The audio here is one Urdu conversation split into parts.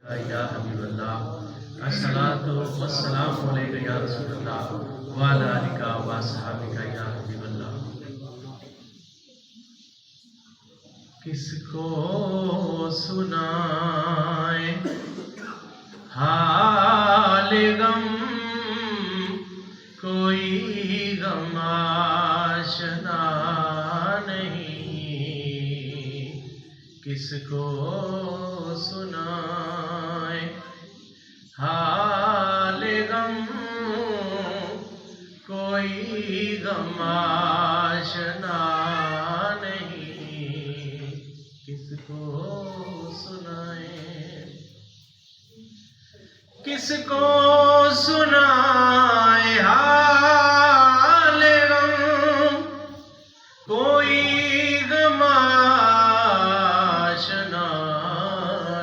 یا حبیب اللہ الصلاۃ والسلام علیک یا رسول اللہ وعلی آلک و اصحابک یا حبیب اللہ۔ کس کو سنائیں حال غم، کوئی غم آشنا نہیں، کس کو سنائیں حال غم، کوئی غم آشنا نہیں، کس کو سنائیں، کس کو سنائیں حال غم، کوئی غم آشنا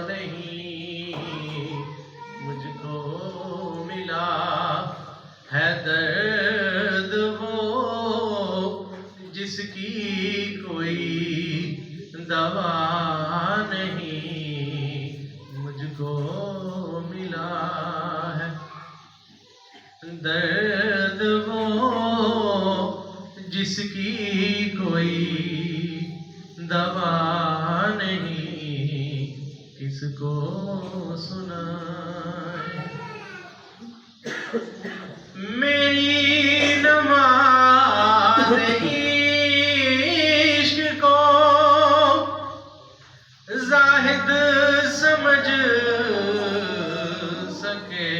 نہیں، مجھ کو ملا ہے درد وہ جس کی کوئی دوا نہیں، مجھ کو ملا ہے درد وہ جس کی کوئی دوا نہیں، کس کو سنائیں۔ میری نماز عشق کو زاہد سمجھ سکے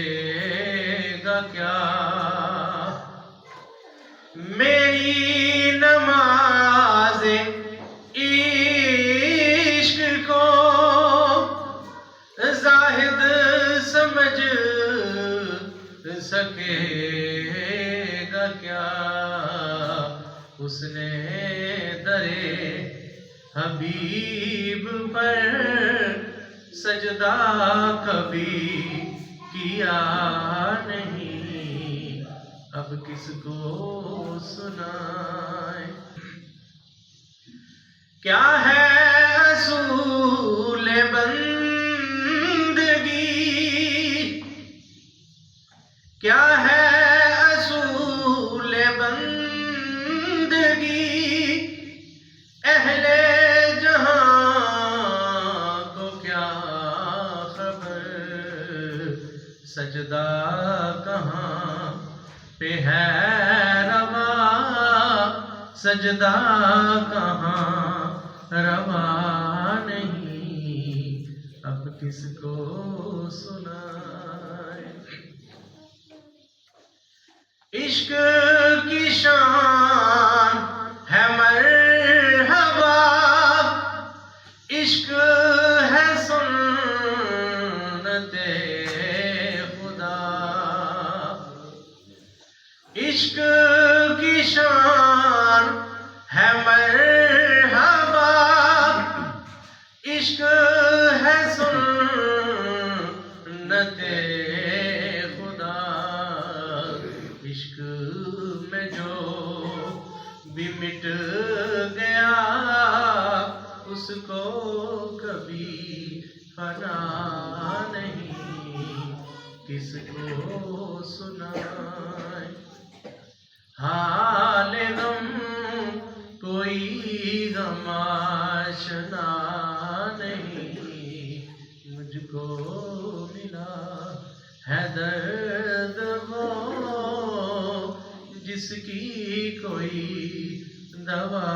گا کیا، میری نماز عشق کو زاہد سمجھ سکے گا کیا، اس نے درے حبیب پر سجدہ کبھی کیا نہیں، اب کس کو سنائیں۔ کیا ہے اصول بندگی، کیا ہے اصول بندگی، اہل جہاں کو کیا خبر، سجدہ کہاں پہ ہے روا، سجدہ کہاں روا نہیں، اب کس کو سنائیں۔ عشق کی شان ہے مرحبا، عشق ہے سنت خدا، عشق کی شان ہے مرحبا، عشق ہے سنت خدا، عشق میں جو بھی مٹ گیا اس کو کبھی فنا نہیں، کس کو سنائیں حال غم، کوئی غم آشنا نہیں، مجھ کو ملا ہے درد وہ جس کی کوئی دوا